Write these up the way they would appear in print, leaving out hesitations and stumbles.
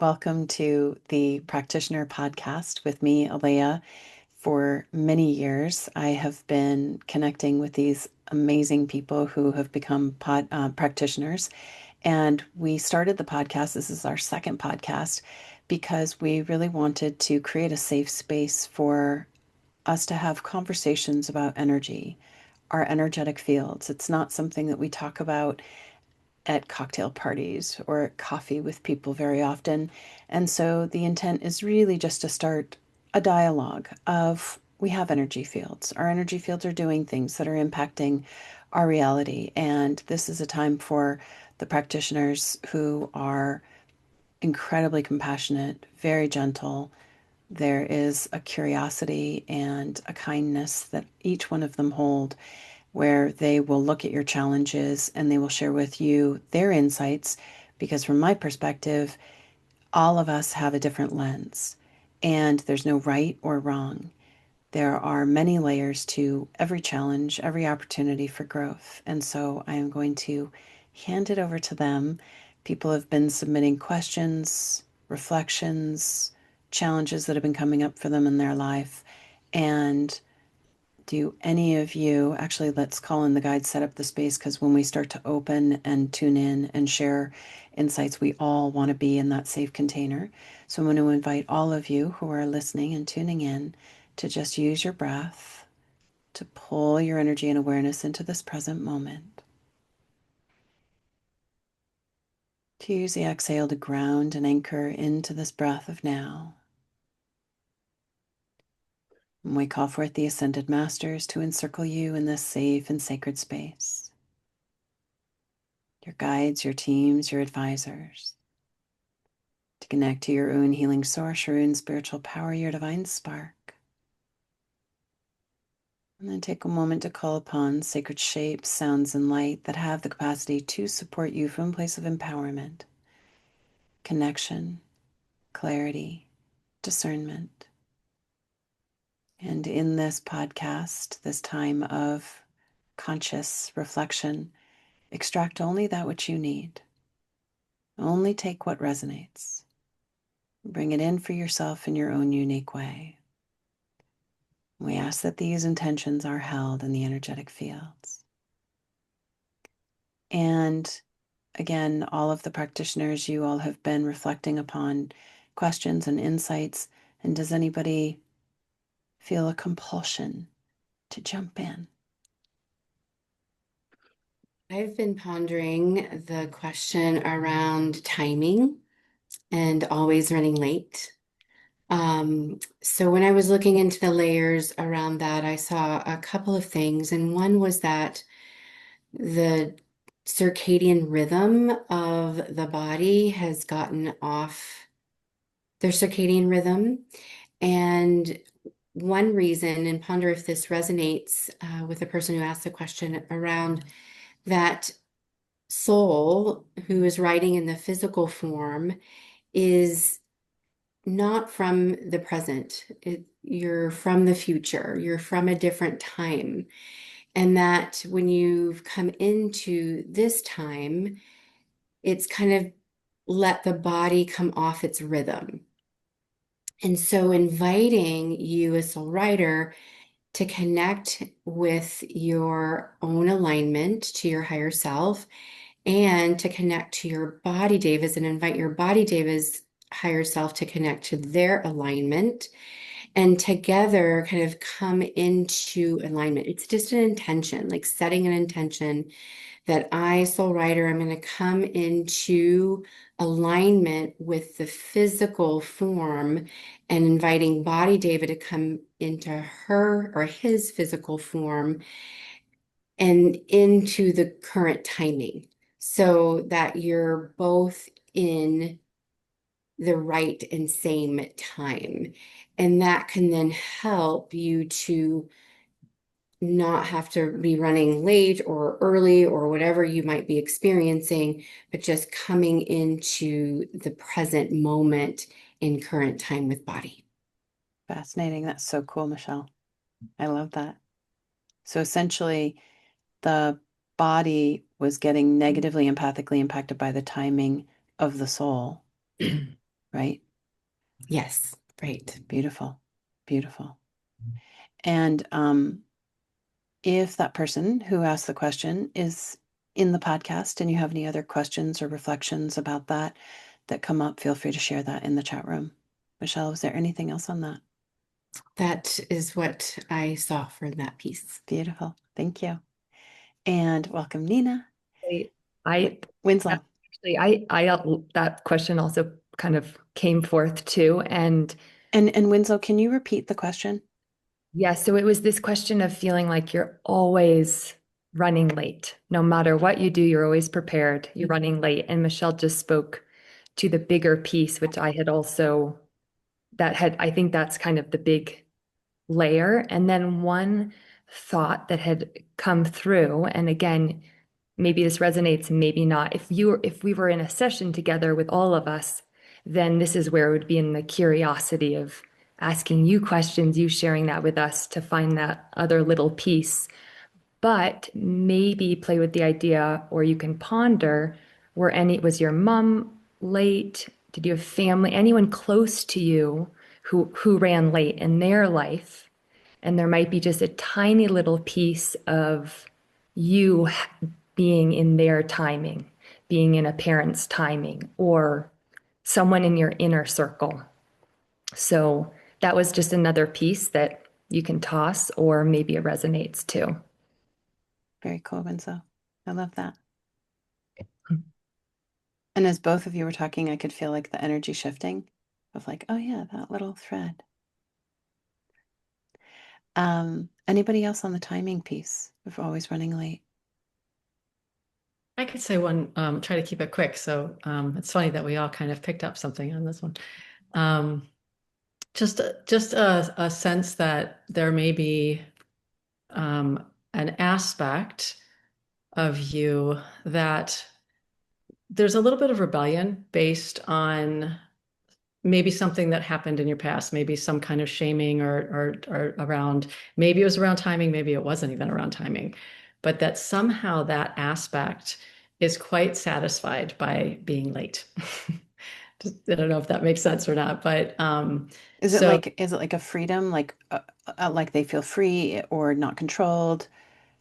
Welcome to the Practitioner Podcast with me, Aleya. For many years, I have been connecting with these amazing people who have become practitioners. And we started the podcast, this is our second podcast, because we really wanted to create a safe space for us to have conversations about energy, our energetic fields. It's not something that we talk about at cocktail parties or at coffee with people very often. And so the intent is really just to start a dialogue of we have energy fields. Our energy fields are doing things that are impacting our reality. And this is a time for the practitioners who are incredibly compassionate, very gentle. There is a curiosity and a kindness that each one of them hold, where they will look at your challenges and they will share with you their insights. Because from my perspective, all of us have a different lens, and there's no right or wrong. There are many layers to every challenge, every opportunity for growth. And so I am going to hand it over to them. People have been submitting questions, reflections, challenges that have been coming up for them in their life. And do any of you, actually, let's call in the guide, set up the space, because when we start to open and tune in and share insights, we all want to be in that safe container. So I'm going to invite all of you who are listening and tuning in to just use your breath to pull your energy and awareness into this present moment. To use the exhale to ground and anchor into this breath of now. And we call forth the Ascended Masters to encircle you in this safe and sacred space. Your guides, your teams, your advisors, to connect to your own healing source, your own spiritual power, your divine spark. And then take a moment to call upon sacred shapes, sounds, and light that have the capacity to support you from a place of empowerment, connection, clarity, discernment. And in this podcast, this time of conscious reflection, extract only that which you need. Only take what resonates. Bring it in for yourself in your own unique way. We ask that these intentions are held in the energetic fields. And again, all of the practitioners, you all have been reflecting upon questions and insights. And does anybody feel a compulsion to jump in? I've been pondering the question around timing and always running late. So when I was looking into the layers around that, I saw a couple of things, and one was that the circadian rhythm of the body has gotten off their circadian rhythm. And one reason, and ponder if this resonates with the person who asked the question around that soul who is writing in the physical form is not from the present. You're from the future. You're from a different time. And that when you've come into this time, it's kind of let the body come off its rhythm. And so inviting you as soul writer to connect with your own alignment to your higher self and to connect to your body devas and invite your body devas higher self to connect to their alignment and together kind of come into alignment. It's just an intention, like setting an intention that I, soul writer, I'm going to come into alignment with the physical form and inviting body David to come into her or his physical form and into the current timing so that you're both in the right and same time. And that can then help you to not have to be running late or early or whatever you might be experiencing, but just coming into the present moment in current time with body. Fascinating. That's so cool, Michelle. I love that. So essentially, the body was getting negatively empathically impacted by the timing of the soul. right? Yes, right. Beautiful. Beautiful. And if that person who asked the question is in the podcast and you have any other questions or reflections about that that come up, feel free to share that in the chat room. Michelle, was there anything else on that? That is what I saw for that piece. Beautiful. Thank you. And welcome, Nina. I, I Winslow. actually, that question also kind of came forth too. And Winslow, can you repeat the question? Yeah, so it was this question of feeling like you're always running late. No matter what you do, you're always prepared. You're running late. And Michelle just spoke to the bigger piece, which I had also, I think that's kind of the big layer. And then one thought that had come through, and again, maybe this resonates, maybe not. If we were in a session together with all of us, then this is where it would be in the curiosity of asking you questions, you sharing that with us to find that other little piece. But maybe play with the idea, or you can ponder, was your mom late? Did you have family, anyone close to you who ran late in their life? And there might be just a tiny little piece of you being in their timing, being in a parent's timing, or someone in your inner circle. So that was just another piece that you can toss, or maybe it resonates too. Very cool, Winslow. I love that. And as both of you were talking, I could feel like the energy shifting of like, oh yeah, that little thread. Anybody else on the timing piece of always running late? I could say one, try to keep it quick. So it's funny that we all kind of picked up something on this one. Um, just a sense that there may be an aspect of you that there's a little bit of rebellion based on maybe something that happened in your past, maybe some kind of shaming or around, maybe it was around timing, maybe it wasn't even around timing, but that somehow that aspect is quite satisfied by being late. I don't know if that makes sense or not, but so Is it like a freedom, like they feel free or not controlled?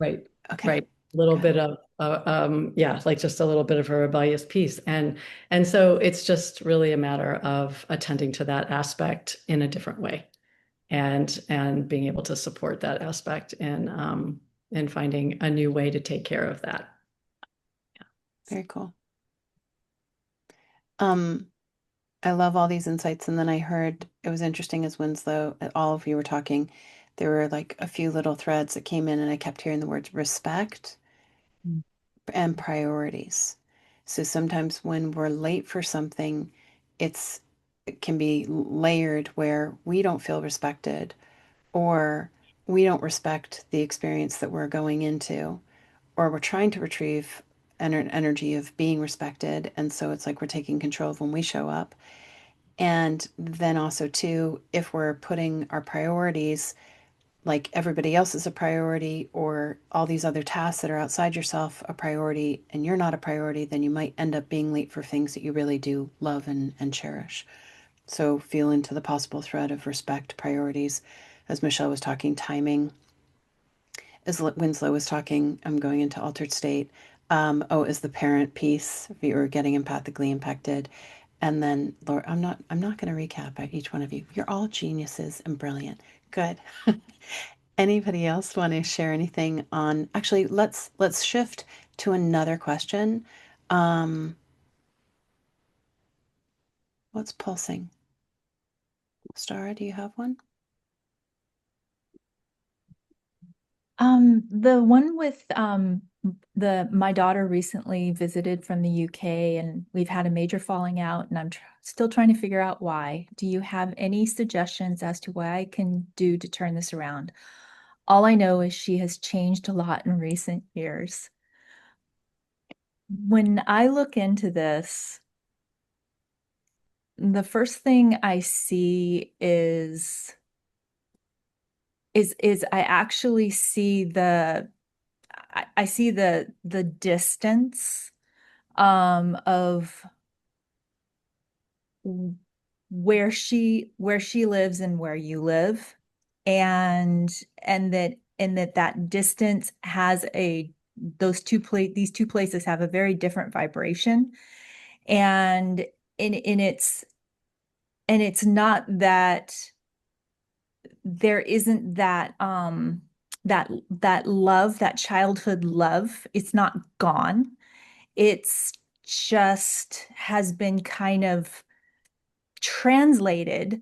right, Okay, right, a little got it. bit of yeah, like just a little bit of a rebellious piece, and so it's just really a matter of attending to that aspect in a different way, and being able to support that aspect and finding a new way to take care of that. Very cool. Um, I love all these insights. And then I heard it was interesting as Winslow, all of you were talking, there were like a few little threads that came in, and I kept hearing the words respect Mm. and priorities. So sometimes when we're late for something, it can be layered where we don't feel respected, or we don't respect the experience that we're going into, or we're trying to retrieve energy of being respected. And so it's like we're taking control of when we show up. And then also, too, if we're putting our priorities like everybody else is a priority, or all these other tasks that are outside yourself a priority, and you're not a priority, then you might end up being late for things that you really do love and cherish. So feel into the possible thread of respect, priorities. As Michelle was talking, timing. As Winslow was talking, I'm going into altered state. Is the parent piece, if you were getting empathically impacted. And then Lord, I'm not going to recap each one of you. You're all geniuses and brilliant. Good. Anybody else want to share anything on, actually, let's shift to another question. Um, what's pulsing? Stara, do you have one? The one with the my daughter recently visited from the UK, and we've had a major falling out, and I'm still trying to figure out why. Do you have any suggestions as to what I can do to turn this around? All I know is she has changed a lot in recent years. When I look into this, the first thing I see is I actually see I see the distance of where she lives and where you live, and that distance has these two places have a very different vibration, and in it's not that there isn't that love, that childhood love, it's not gone. It's just has been kind of translated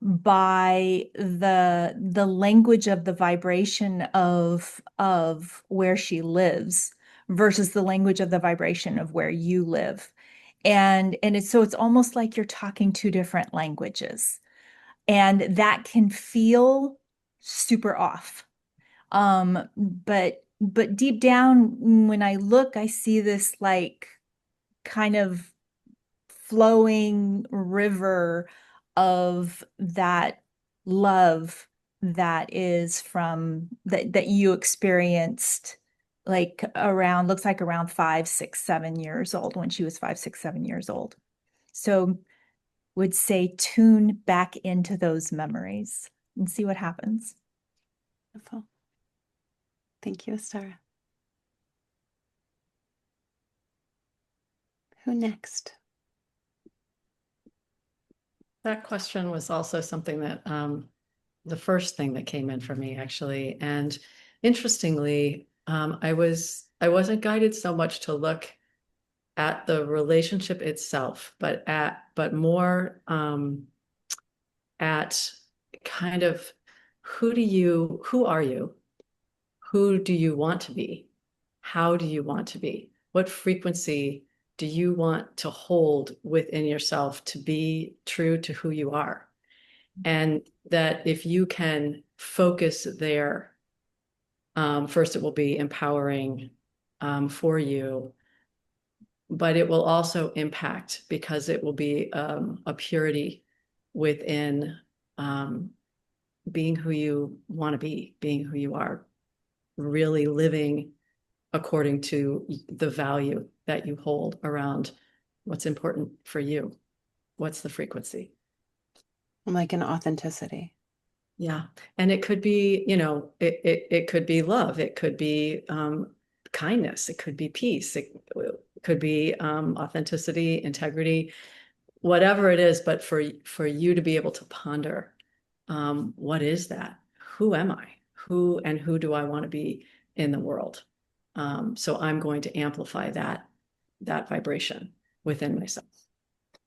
by the language of the vibration of where she lives versus the language of the vibration of where you live. And it's almost like you're talking two different languages. And that can feel super off. But deep down, when I look, I see this like kind of flowing river of that love that is from that you experienced like around, looks like around 5, 6, 7 years old, when she was 5, 6, 7 years old. So would say tune back into those memories and see what happens. Beautiful. Thank you, Astara. Who next? That question was also something that the first thing that came in for me, actually. And interestingly, I wasn't guided so much to look at the relationship itself, but more at kind of who are you? Who do you want to be? How do you want to be? What frequency do you want to hold within yourself to be true to who you are? And that if you can focus there, first, it will be empowering for you, but it will also impact because it will be a purity within being who you want to be, being who you are, really living according to the value that you hold around what's important for you. What's the frequency? Like an authenticity. Yeah. And it could be, it could be love. It could be kindness. It could be peace. It could be authenticity, integrity, whatever it is. But for you to be able to ponder, what is that? Who am I? Who do I want to be in the world? So I'm going to amplify that vibration within myself.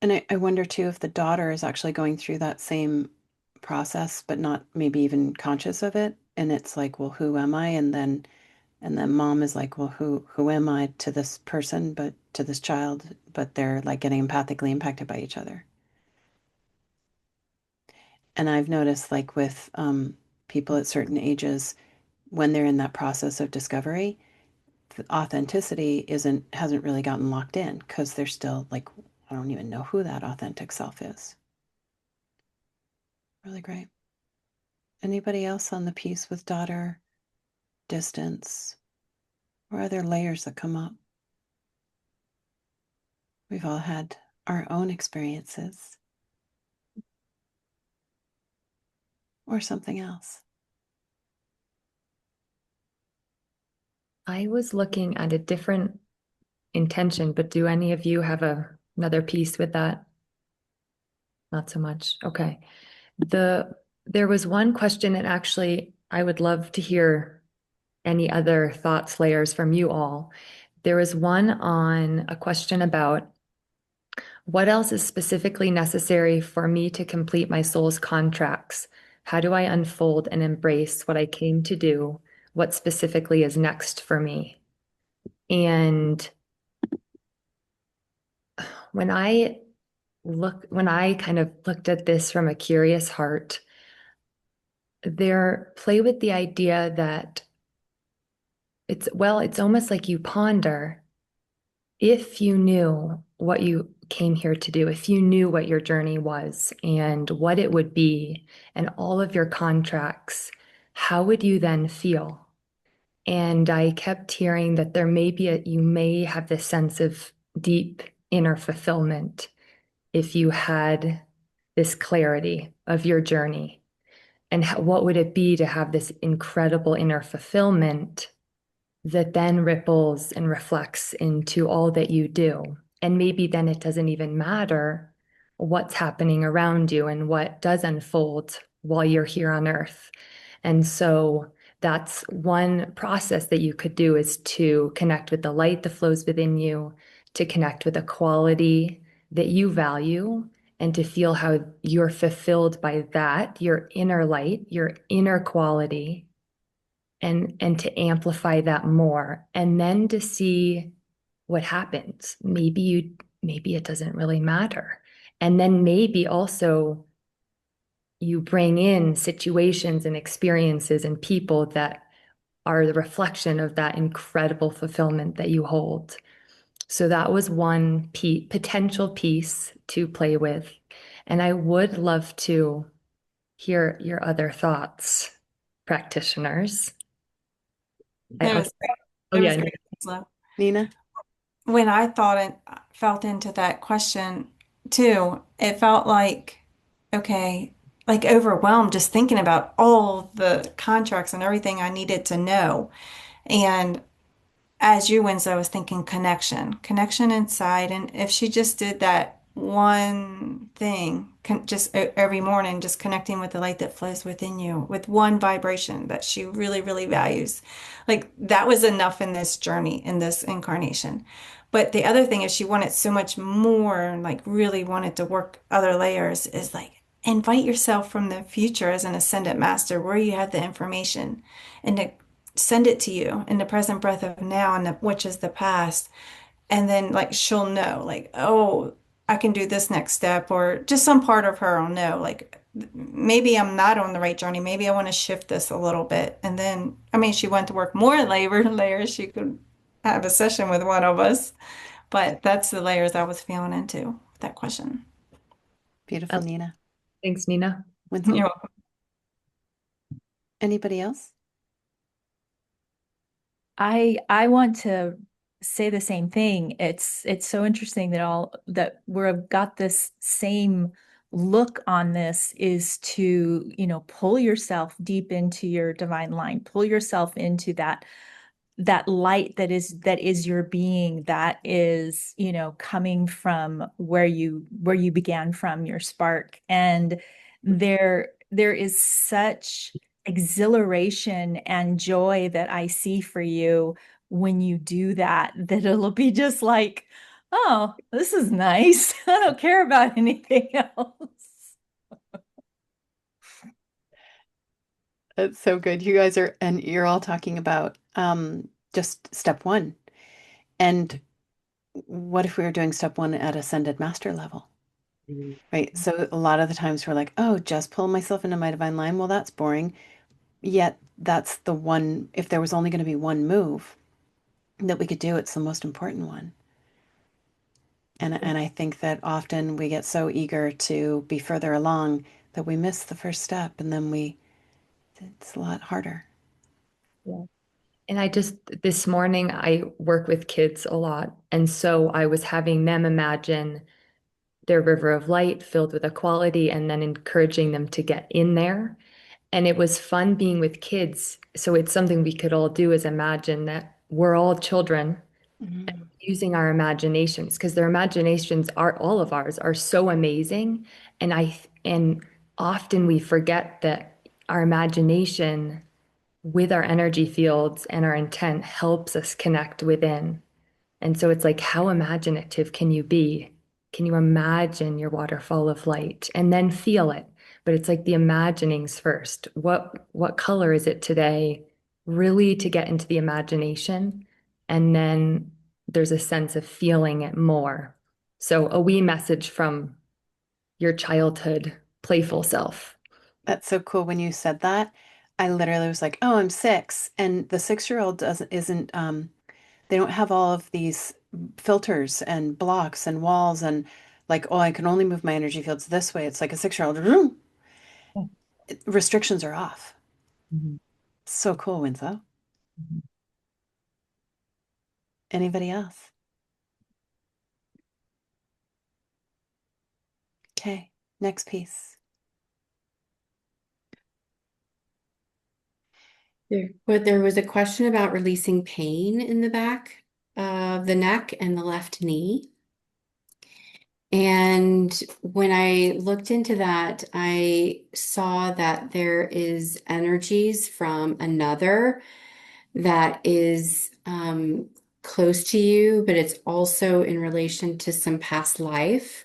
And I wonder too if the daughter is actually going through that same process, but not maybe even conscious of it. And it's like, well, who am I? And then mom is like, well, who am I to this person, but to this child, but they're like getting empathically impacted by each other. And I've noticed like with people at certain ages, when they're in that process of discovery, the authenticity hasn't really gotten locked in because they're still like, I don't even know who that authentic self is. Really great. Anybody else on the piece with daughter, distance, or other layers that come up? We've all had our own experiences or something else. I was looking at a different intention, but do any of you have another piece with that? Not so much. Okay. There was one question, and actually I would love to hear any other thoughts, layers from you all. There was one on a question about what else is specifically necessary for me to complete my soul's contracts? How do I unfold and embrace what I came to do? What specifically is next for me? And when I kind of looked at this from a curious heart, play with the idea that it's almost like you ponder, if you knew what you came here to do, if you knew what your journey was and what it would be and all of your contracts, how would you then feel? And I kept hearing that you may have this sense of deep inner fulfillment if you had this clarity of your journey? And what would it be to have this incredible inner fulfillment that then ripples and reflects into all that you do? And maybe then it doesn't even matter what's happening around you and what does unfold while you're here on earth. And so that's one process that you could do, is to connect with the light that flows within you, to connect with a quality that you value, and to feel how you're fulfilled by that, your inner light, your inner quality, and to amplify that more, and then to see what happens. Maybe it doesn't really matter. And then maybe also you bring in situations and experiences and people that are the reflection of that incredible fulfillment that you hold. So that was one potential piece to play with. And I would love to hear your other thoughts, practitioners. It was Oh it was yeah. great. So Nina? when I thought and felt into that question too, it felt like, okay, like overwhelmed just thinking about all the contracts and everything I needed to know. And as you, Winslow, I was thinking connection inside. And if she just did that one thing, just every morning, just connecting with the light that flows within you with one vibration that she really, really values, like that was enough in this journey, in this incarnation. But the other thing is she wanted so much more and like really wanted to work other layers is like invite yourself from the future as an ascended master where you have the information and to send it to you in the present breath of now and which is the past, and then like she'll know like, oh, I can do this next step, or just some part of her will know like maybe I'm not on the right journey, maybe I want to shift this a little bit. And then I mean she went to work more layers, she could have a session with one of us, but that's the layers I was feeling into with that question. Beautiful, Nina. Thanks, Nina. Winslow? You're welcome. Anybody else? I want to say the same thing. It's so interesting that all that we've got this same look on this is to, pull yourself deep into your divine line, pull yourself into that light that is your being, that is, coming from where you began from, your spark. And there is such exhilaration and joy that I see for you when you do that, that it'll be just like, oh, this is nice. I don't care about anything else. That's so good. You guys are, and you're all talking about just step one. And what if we were doing step one at ascended master level? Right. So a lot of the times we're like, oh, just pull myself into my divine line. Well, that's boring. Yet that's the one, if there was only going to be one move that we could do, it's the most important one. And I think that often we get so eager to be further along that we miss the first step, and then it's a lot harder. Yeah. And this morning, I work with kids a lot. And so I was having them imagine their river of light filled with equality and then encouraging them to get in there. And it was fun being with kids. So it's something we could all do, is imagine that we're all children using our imaginations, because their imaginations are, all of ours are so amazing. And often we forget that our imagination with our energy fields and our intent helps us connect within. And so it's like, how imaginative can you be? Can you imagine your waterfall of light and then feel it? But it's like the imaginings first. What color is it today? Really to get into the imagination. And then there's a sense of feeling it more. So a wee message from your childhood playful self. That's so cool. When you said that, I literally was like, oh, I'm 6. And the 6-year-old isn't, they don't have all of these filters and blocks and walls and like, oh, I can only move my energy fields this way. It's like a 6-year-old. Restrictions are off. Mhm. So cool, Winslow. Mhm. Anybody else? Okay. Next piece. There was a question about releasing pain in the back of the neck and the left knee. And when I looked into that, I saw that there is energies from another that is close to you, but it's also in relation to some past life,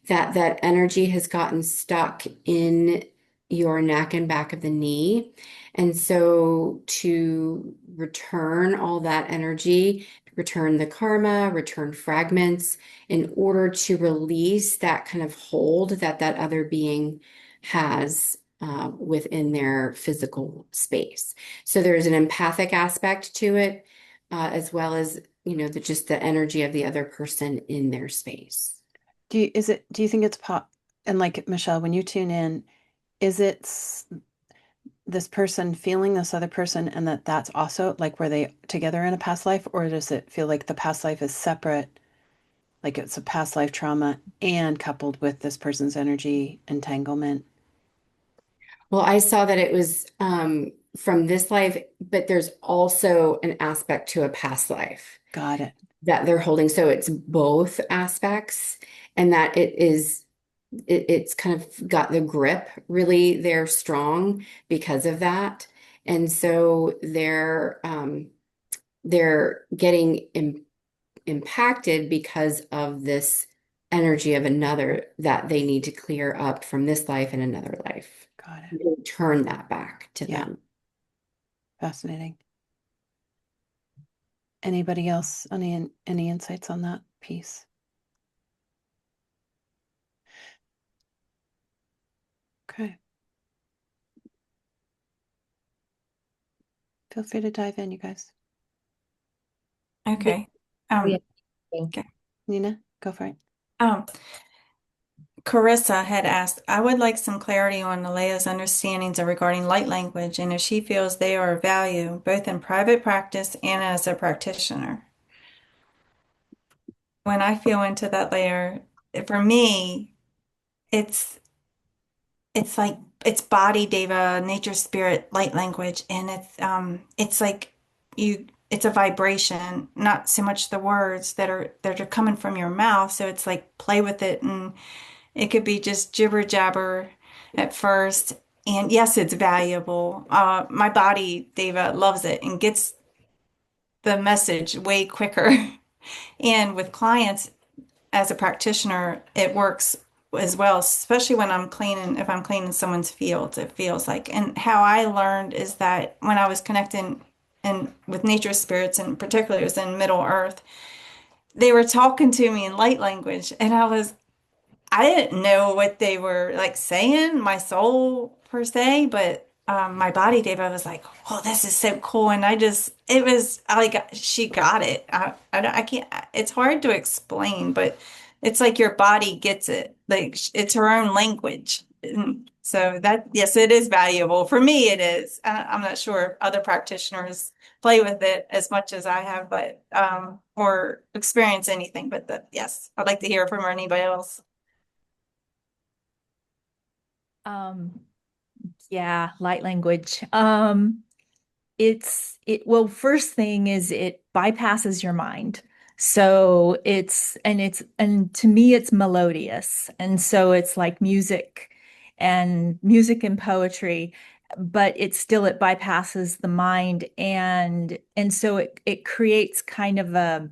that energy has gotten stuck in your neck and back of the knee. And so to return all that energy, return the karma, return fragments in order to release that kind of hold that that other being has within their physical space. So there's an empathic aspect to it, as well as, just the energy of the other person in their space. Do you think it's and like Michelle, when you tune in, is it this person feeling this other person and that's also like were they together in a past life, or does it feel like the past life is separate, like it's a past life trauma and coupled with this person's energy entanglement? Well, I saw that it was from this life, but there's also an aspect to a past life Got it. that they're holding. So it's both aspects, and that it's kind of got the grip really there strong because of that. And so they're getting impacted because of this energy of another that they need to clear up from this life and another life. Got it. Turn that back to Yeah. them. Fascinating. Anybody else? Any insights on that piece? Okay. Feel free to dive in, you guys. Okay. Yeah. Okay. Nina, go for it. Carissa had asked, I would like some clarity on Aleya's understandings regarding light language and if she feels they are of value both in private practice and as a practitioner. When I feel into that layer, for me, it's like it's body deva, nature spirit, light language, and it's like it's a vibration, not so much the words that are coming from your mouth. So it's like play with it, and it could be just jibber jabber at first. And yes, it's valuable. My body deva loves it and gets the message way quicker. And with clients, as a practitioner, it works as well, especially when if I'm cleaning someone's fields, it feels like. And how I learned is that when I was connecting and with nature spirits, and particularly it was in Middle Earth, they were talking to me in light language, and I didn't know what they were like saying, my soul per se, but my body, Dave, I was like, "Oh, this is so cool!" And it was like she got it. I can't. It's hard to explain, but it's like your body gets it. Like it's her own language. And so that, yes, it is valuable for me. It is. I'm not sure if other practitioners play with it as much as I have, but or experience anything. But yes, I'd like to hear from anybody else. Um, yeah, light language. Well, first thing is it bypasses your mind. So and to me it's melodious. And so it's like music and poetry, but it bypasses the mind, and so it creates kind of a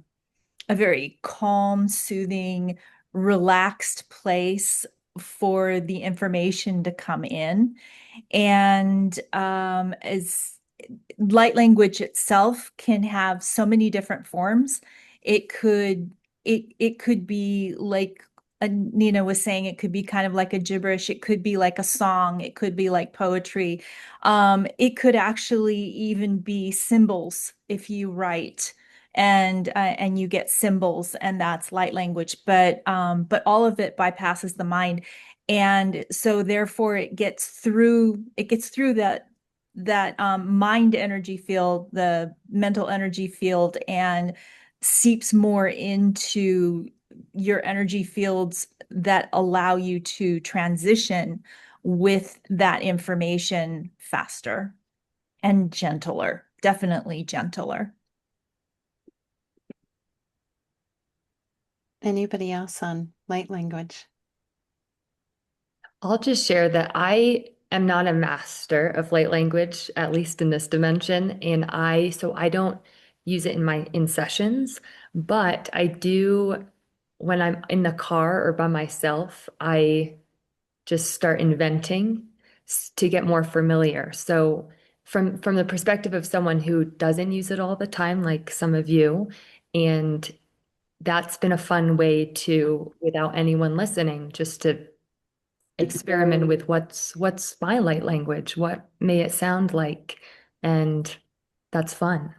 very calm, soothing, relaxed place for the information to come in. And as light language itself can have so many different forms. It could it could be like Nina was saying, it could be kind of like a gibberish. It could be like a song. It could be like poetry. It could actually even be symbols if you write and you get symbols, and that's light language. But all of it bypasses the mind, and so therefore it gets through that mind energy field, the mental energy field, and seeps more into your energy fields that allow you to transition with that information faster and gentler, definitely gentler. Anybody else on light language? I'll just share that I am not a master of light language, at least in this dimension. And so I don't use it in sessions, but I do when I'm in the car or by myself, I just start inventing to get more familiar. So from the perspective of someone who doesn't use it all the time, like some of you, and that's been a fun way to, without anyone listening, just to experiment with what's my light language, what may it sound like, and that's fun.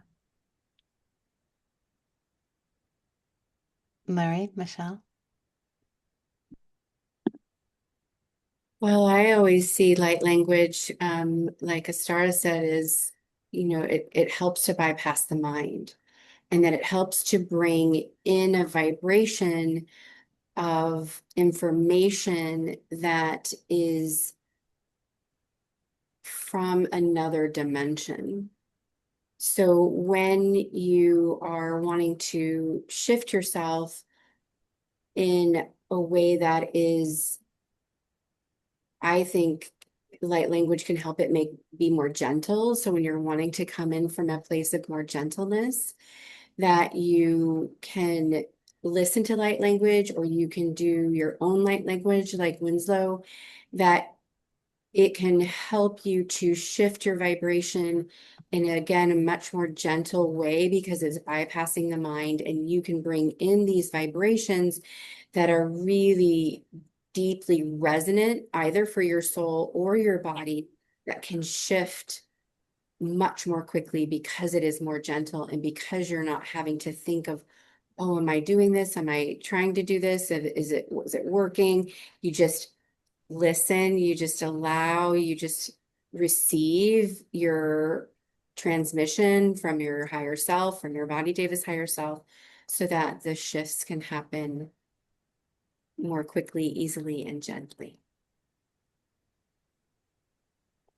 Larry, Michelle? Well, I always see light language, like Astara said, is, it helps to bypass the mind, and that it helps to bring in a vibration of information that is from another dimension. So when you are wanting to shift yourself in a way that is, I think light language can help it be more gentle. So when you're wanting to come in from a place of more gentleness, that you can listen to light language, or you can do your own light language like Winslow, that it can help you to shift your vibration in, again, a much more gentle way, because it's bypassing the mind, and you can bring in these vibrations that are really deeply resonant, either for your soul or your body, that can shift much more quickly because it is more gentle, and because you're not having to think of, oh, am I doing this? Am I trying to do this? Was it working? You just listen, you just allow, you just receive your transmission from your higher self, from your body Davis higher self, so that the shifts can happen more quickly, easily, and gently.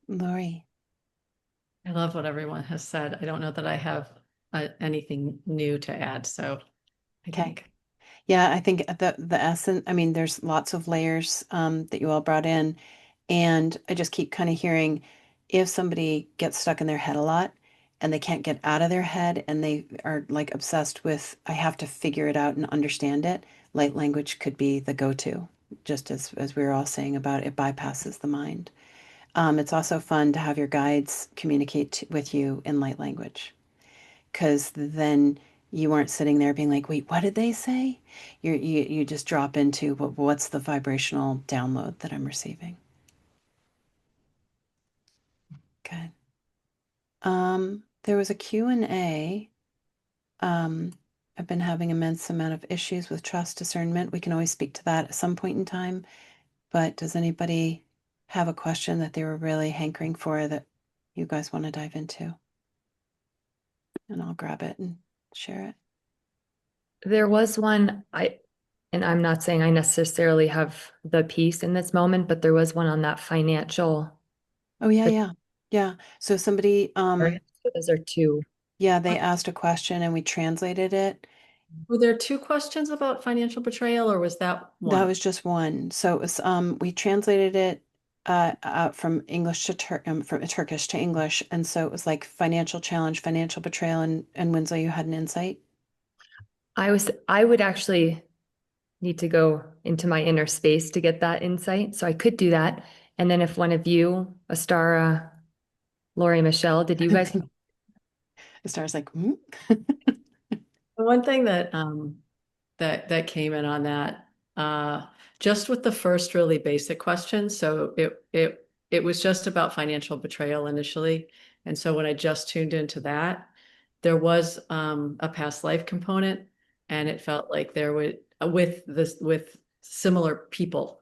Lori? I love what everyone has said. I don't know that I have anything new to add. So I Okay. think. Yeah, I think the essence, I mean, there's lots of layers that you all brought in. And I just keep kind of hearing if somebody gets stuck in their head a lot and they can't get out of their head and they are like obsessed with, I have to figure it out and understand it, light language could be the go-to, just as we were all saying about it bypasses the mind. It's also fun to have your guides communicate with you in light language, because then you aren't sitting there being like, wait, what did they say? You just drop into what's the vibrational download that I'm receiving. Good. There was a Q&A. I've been having immense amount of issues with trust discernment. We can always speak to that at some point in time, but does anybody have a question that they were really hankering for that you guys want to dive into? And I'll grab it and share it. There was one, and I'm not saying I necessarily have the piece in this moment, but there was one on that financial. Oh yeah. Yeah. So somebody, Those are two. yeah, they asked a question and we translated it. Were there two questions about financial betrayal, or was that one? That was just one. So it was, we translated it from English to from Turkish to English, and so it was like financial challenge, financial betrayal, and Winslow, you had an insight. I would actually need to go into my inner space to get that insight. So I could do that. And then if one of you, Astara, Lori, Michelle, did you guys? The star's like, hmm? The one thing that that came in on that, just with the first really basic question. So it was just about financial betrayal initially. And so when I just tuned into that, there was a past life component, and it felt like there would, with similar people,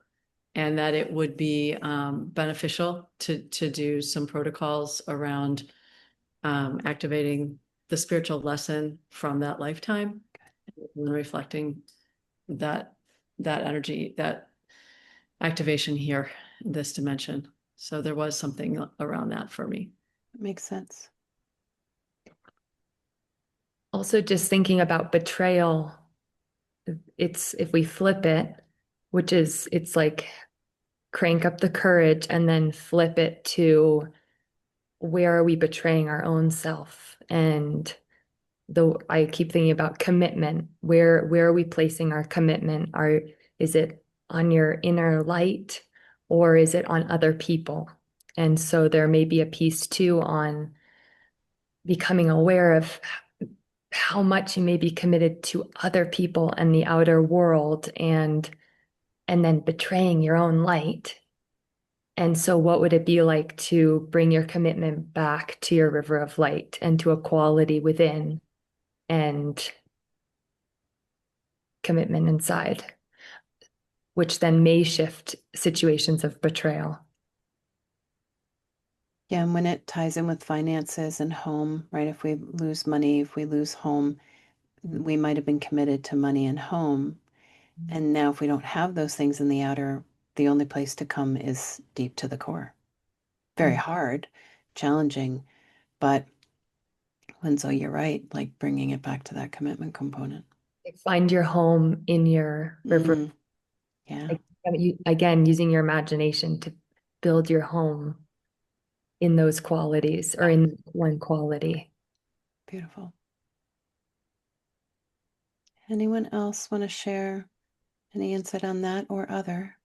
and that it would be beneficial to do some protocols around activating the spiritual lesson from that lifetime and reflecting that energy, that activation here in this dimension. So there was something around that for me. Makes sense. Also, just thinking about betrayal, it's if we flip it, which is it's like crank up the courage and then flip it to where are we betraying our own self? And though I keep thinking about commitment, where are we placing our commitment? Is it on your inner light or is it on other people? And so there may be a piece too on becoming aware of how much you may be committed to other people and the outer world and then betraying your own light. And so what would it be like to bring your commitment back to your river of light and to a quality within and commitment inside, which then may shift situations of betrayal. Yeah, and when it ties in with finances and home, right? If we lose money, if we lose home, we might have been committed to money and home. And now, if we don't have those things in the outer, the only place to come is deep to the core. Very hard, challenging, but Lindsay, you're right, like bringing it back to that commitment component. Find your home in your river. Yeah, Like, again, using your imagination to build your home in those qualities or in one quality. beautiful. Anyone else want to share any insight on that or other?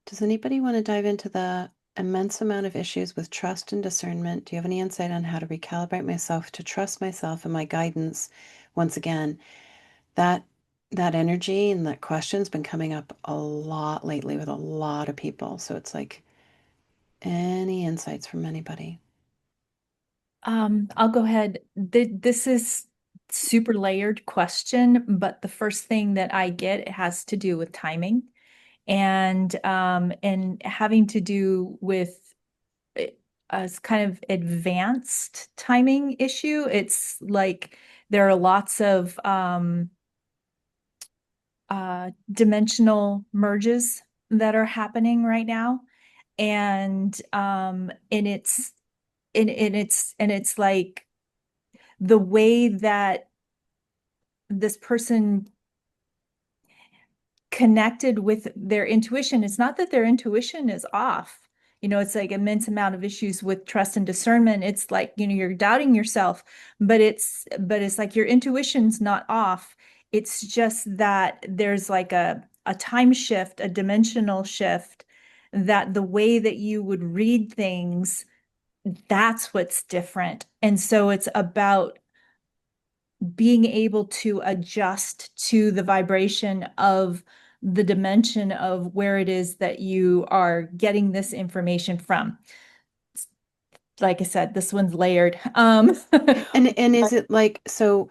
Does anybody want to dive into the immense amount of issues with trust and discernment? Do you have any insight on how to recalibrate myself to trust myself and my guidance? Once again, that energy and that question's been coming up a lot lately with a lot of people. So it's like any insights from anybody? I'll go ahead. This is super layered question, but the first thing that I get, it has to do with timing and having to do with a kind of advanced timing issue. It's like there are lots of dimensional merges that are happening right now. And it's like the way that this person connected with their intuition. It's not that their intuition is off. It's like immense amount of issues with trust and discernment. It's like, you're doubting yourself, but it's like your intuition's not off. It's just that there's like a time shift, a dimensional shift, that the way that you would read things, that's what's different. And so it's about being able to adjust to the vibration of the dimension of where it is that you are getting this information from. Like I said, this one's layered. And is it like, so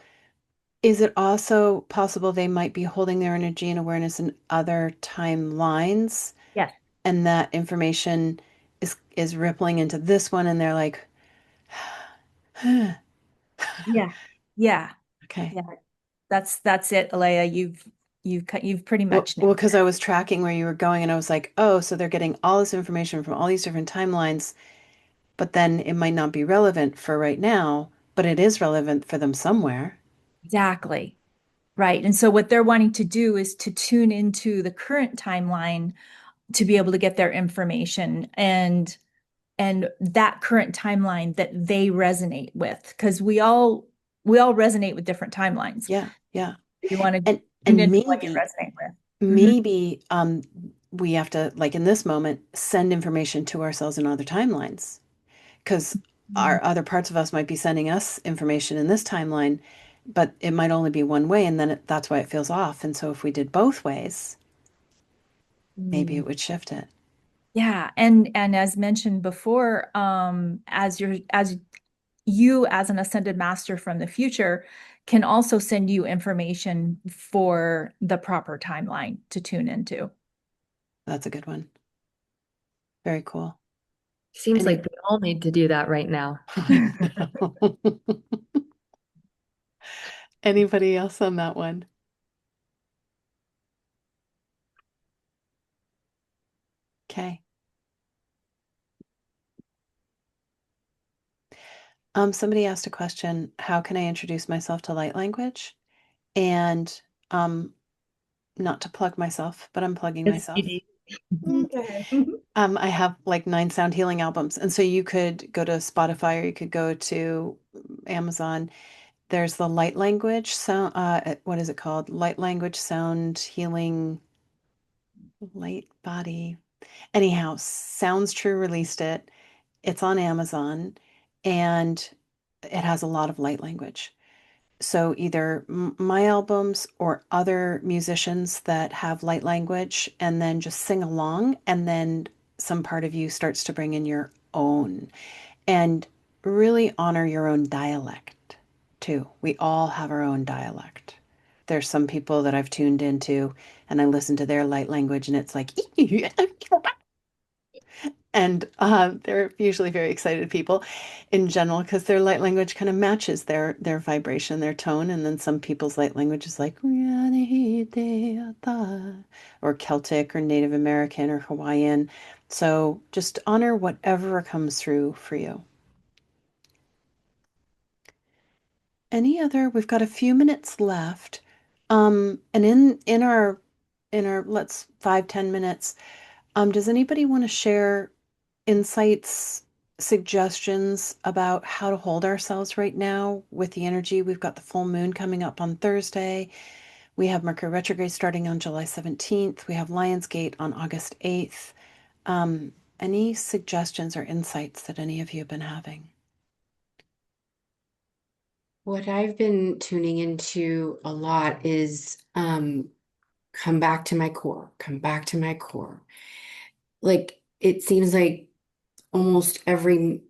is it also possible they might be holding their energy and awareness in other timelines Yes. and that information is rippling into this one and they're like, Yeah. Yeah. okay. Yeah. That's it, Aleya. You've pretty Well, much well, nailed because I was tracking where you were going and I was like, oh, so they're getting all this information from all these different timelines, but then it might not be relevant for right now, but it is relevant for them somewhere. exactly. Right. And so what they're wanting to do is to tune into the current timeline to be able to get their information and that current timeline that they resonate with, because we all resonate with different timelines. Yeah, yeah. You want to And tune and into what you maybe resonate with. Mhm. maybe we have to, like in this moment, send information to ourselves in other timelines because Mhm. our other parts of us might be sending us information in this timeline, but it might only be one way, and then that's why it feels off. And so if we did both ways, maybe Mm. it would shift it. Yeah, and as mentioned before, as you as an ascended master from the future can also send you information for the proper timeline to tune into. That's a good one. Very cool. Seems like Any we all need to do that right now. I know. Anybody else on that one? Okay. Somebody asked a question, how can I introduce myself to light language? And um, not to plug myself, but I'm plugging It's myself. CD. Okay. I have like 9 sound healing albums. And so you could go to Spotify or you could go to Amazon. There's the light language sound, what is it called? Light language sound healing, light body. Anyhow, Sounds True released it. It's on Amazon and it has a lot of light language. So either my albums or other musicians that have light language, and then just sing along, and then some part of you starts to bring in your own and really honor your own dialect too. We all have our own dialect. There's some people that I've tuned into and I listen to their light language and it's like, and they're usually very excited people in general because their light language kind of matches their vibration, their tone. And then some people's light language is like or Celtic or Native American or Hawaiian. So just honor whatever comes through for you. Any other? We've got a few minutes left. And in our let's 5-10 minutes, does anybody want to share insights, suggestions about how to hold ourselves right now with the energy? We've got the full moon coming up on Thursday. We have Mercury retrograde starting on July 17th. We have Lionsgate on August 8th. Any suggestions or insights that any of you have been having? What I've been tuning into a lot is come back to my core, come back to my core. Like it seems like almost every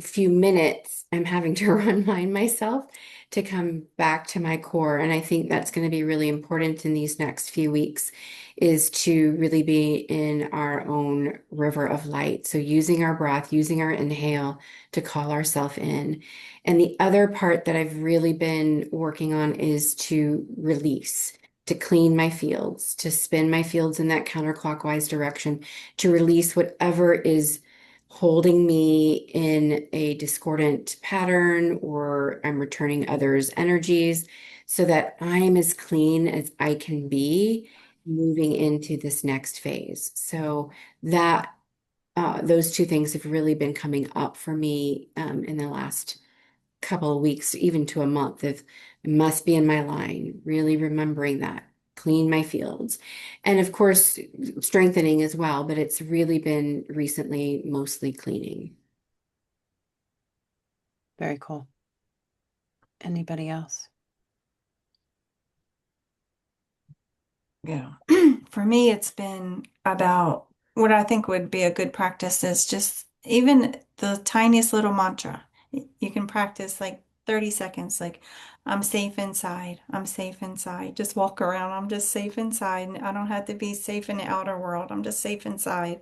few minutes, I'm having to remind myself to come back to my core. And I think that's going to be really important in these next few weeks is to really be in our own river of light. So using our breath, using our inhale to call ourselves in. And the other part that I've really been working on is to release. To clean my fields, to spin my fields in that counterclockwise direction, to release whatever is holding me in a discordant pattern or I'm returning others' energies so that I'm as clean as I can be moving into this next phase. So that those two things have really been coming up for me in the last couple of weeks, even to a month of must be in my line, really remembering that, clean my fields. And of course, strengthening as well, but it's really been recently mostly cleaning. Very cool. Anybody else? Yeah. For me, it's been about what I think would be a good practice is just even the tiniest little mantra. You can practice like 30 seconds, like I'm safe inside. I'm safe inside. Just walk around. I'm just safe inside. And I don't have to be safe in the outer world. I'm just safe inside.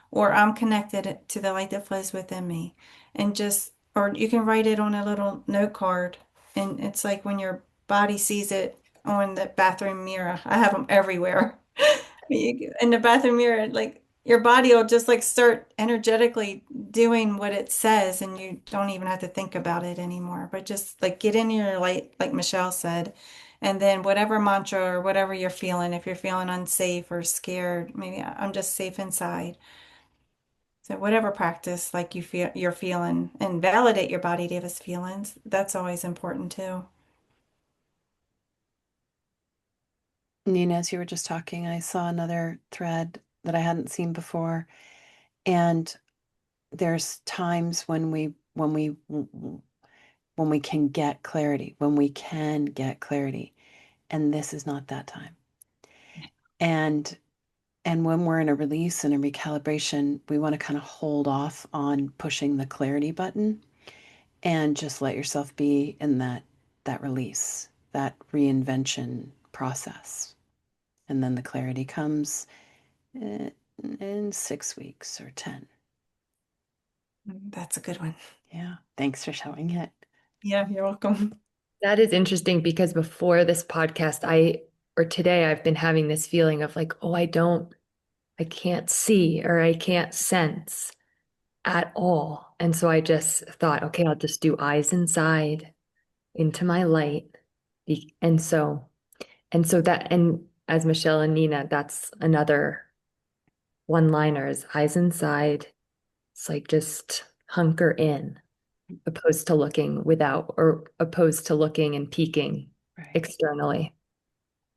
Or I'm connected to the light that flows within me. And just, or you can write it on a little note card. And it's like when your body sees it on the bathroom mirror. I have them everywhere. In the bathroom mirror, like your body will just like start energetically doing what it says, and you don't even have to think about it anymore. But just like get in your light, like Michelle said, and then whatever mantra or whatever you're feeling, if you're feeling unsafe or scared, maybe I'm just safe inside. So whatever practice like you're feeling and validate your body to give us feelings. That's always important too. Nina, as you were just talking, I saw another thread that I hadn't seen before. And there's times when we can get clarity, and this is not that time. And when we're in a release and a recalibration, we want to kind of hold off on pushing the clarity button and just let yourself be in that release, that reinvention process. And then the clarity comes in 6 weeks or 10. That's a good one. Yeah. Thanks for showing it. Yeah, you're welcome. That is interesting because before this podcast, or today, I've been having this feeling of like, oh, I can't see or I can't sense at all. And so I just thought, okay, I'll just do eyes inside into my light. And so and as Michelle and Nina, that's another one-liner is eyes inside. It's like just hunker in, opposed to looking without, or opposed to looking and peeking Right. externally.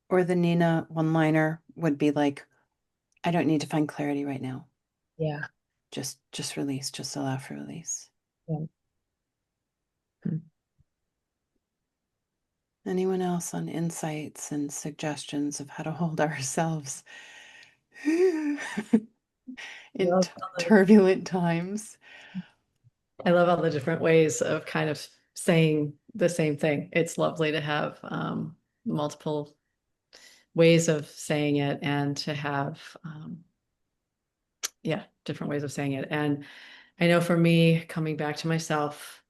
Or the Nina one-liner would be like, I don't need to find clarity right now. Yeah. Just release, just allow for release. Yeah. Hmm. Anyone else on insights and suggestions of how to hold ourselves in Love all the- turbulent times? I love all the different ways of kind of saying the same thing. It's lovely to have multiple ways of saying it and to have, yeah, different ways of saying it. And I know for me, coming back to myself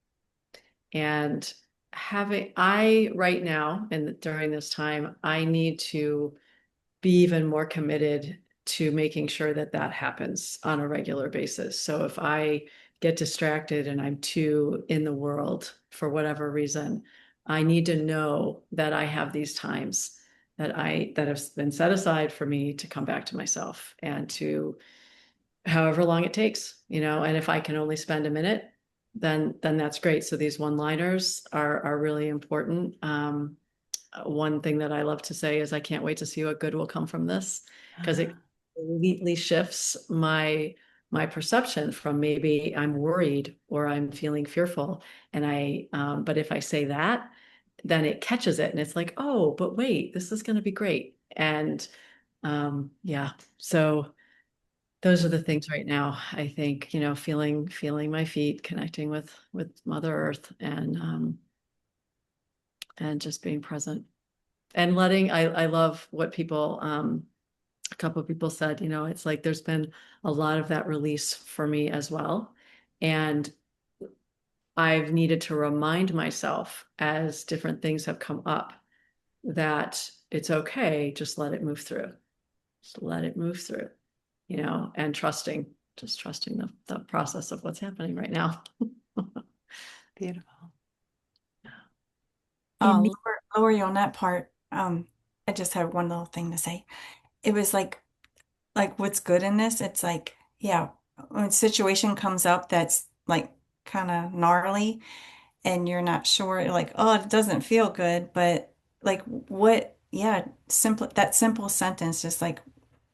and I right now and during this time, I need to be even more committed to making sure that that happens on a regular basis. So if I get distracted and I'm too in the world for whatever reason, I need to know that I have these times that have been set aside for me to come back to myself and to however long it takes, and if I can only spend a minute, then that's great. So these one-liners are really important. One thing that I love to say is I can't wait to see what good will come from this, because it completely shifts my perception from maybe I'm worried or I'm feeling fearful. And but if I say that, then it catches it and it's like, oh, but wait, this is going to be great. And yeah, so those are the things right now. I think, feeling my feet, connecting with Mother Earth, and just being present. And I love what a couple of people said, it's like there's been a lot of that release for me as well. And I've needed to remind myself as different things have come up that it's okay, just let it move through. Just let it move through, and just trusting the process of what's happening right now. Beautiful. In the Lori, on that part, I just have one little thing to say. It was like what's good in this? It's like, yeah, when a situation comes up that's like kind of gnarly and you're not sure, like, oh, it doesn't feel good, but like what, yeah, that simple sentence, just like,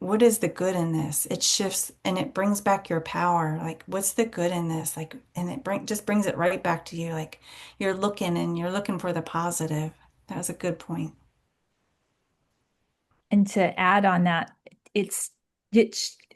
what is the good in this? It shifts and it brings back your power. Like, what's the good in this? Like, and just brings it right back to you. Like, you're looking for the positive. That was a good point. And to add on that, it's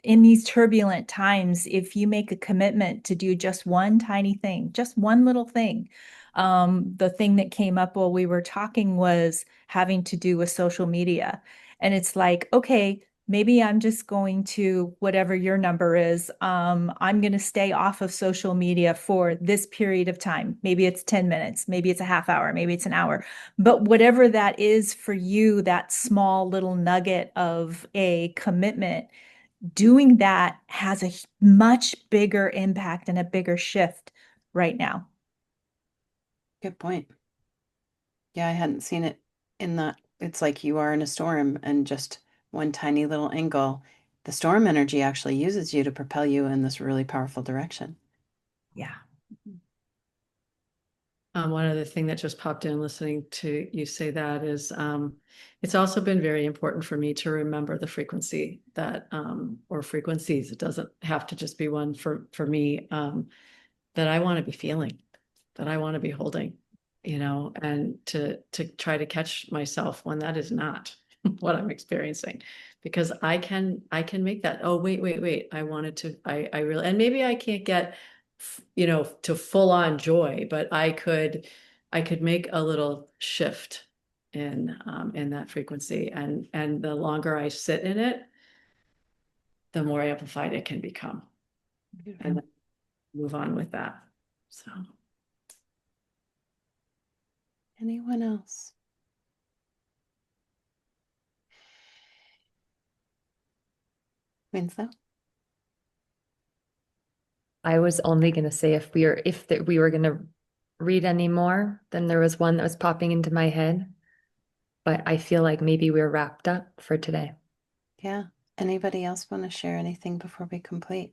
in these turbulent times, if you make a commitment to do just one tiny thing, just one little thing. The thing that came up while we were talking was having to do with social media. And it's like, okay, maybe I'm just going to, whatever your number is, I'm going to stay off of social media for this period of time. Maybe it's 10 minutes, maybe it's a half hour, maybe it's an hour. But whatever that is for you, that small little nugget of a commitment, doing that has a much bigger impact and a bigger shift right now. Good point. Yeah, I hadn't seen it in that. It's like you are in a storm and just one tiny little angle. The storm energy actually uses you to propel you in this really powerful direction. Yeah. One other thing that just popped in listening to you say that is it's also been very important for me to remember the frequency or frequencies. It doesn't have to just be one for me, that I want to be feeling, that I want to be holding, and to try to catch myself when that is not what I'm experiencing, because I can make that, oh, wait, I wanted to, I really, and maybe I can't get, to full on joy, but I could make a little shift in that frequency, and the longer I sit in it, the more amplified it can become, and then move on with that. So Anyone else? Winslow? I was only going to say if we were going to read any more, then there was one that was popping into my head, but I feel like maybe we're wrapped up for today. Yeah. Anybody else want to share anything before we complete?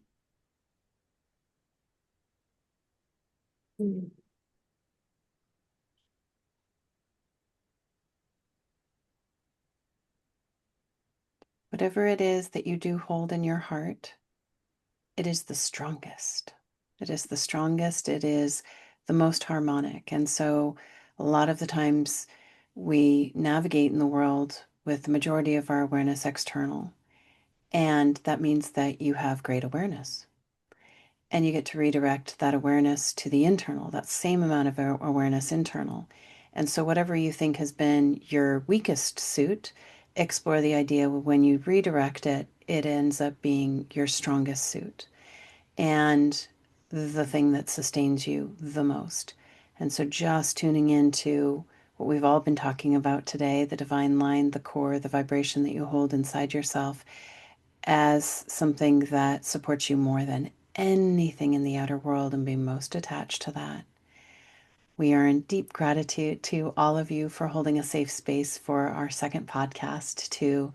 Whatever it is that you do hold in your heart, it is the strongest. It is the strongest. It is the most harmonic. And so a lot of the times we navigate in the world with the majority of our awareness external. And that means that you have great awareness. And you get to redirect that awareness to the internal, that same amount of awareness internal. And so, whatever you think has been your weakest suit, explore the idea of when you redirect it, it ends up being your strongest suit and the thing that sustains you the most. And so, just tuning into what we've all been talking about today, the divine line, the core, the vibration that you hold inside yourself, as something that supports you more than anything in the outer world, and be most attached to that. We are in deep gratitude to all of you for holding a safe space for our second podcast to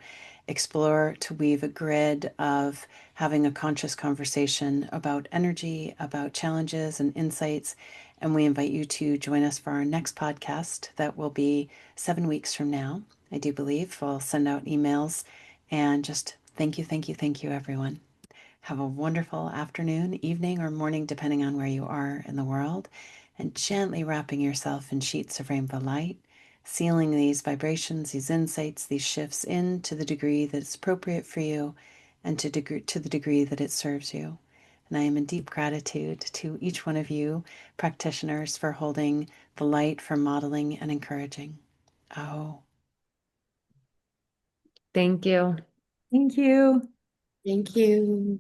explore, to weave a grid of having a conscious conversation about energy, about challenges and insights. And we invite you to join us for our next podcast that will be 7 weeks from now. I do believe we'll send out emails and just thank you, thank you, thank you, everyone. Have a wonderful afternoon, evening, or morning, depending on where you are in the world, and gently wrapping yourself in sheets of rainbow light, sealing these vibrations, these insights, these shifts in to the degree that it's appropriate for you and to the degree that it serves you. And I am in deep gratitude to each one of you practitioners for holding the light, for modeling and encouraging. Oh. Thank you. Thank you. Thank you.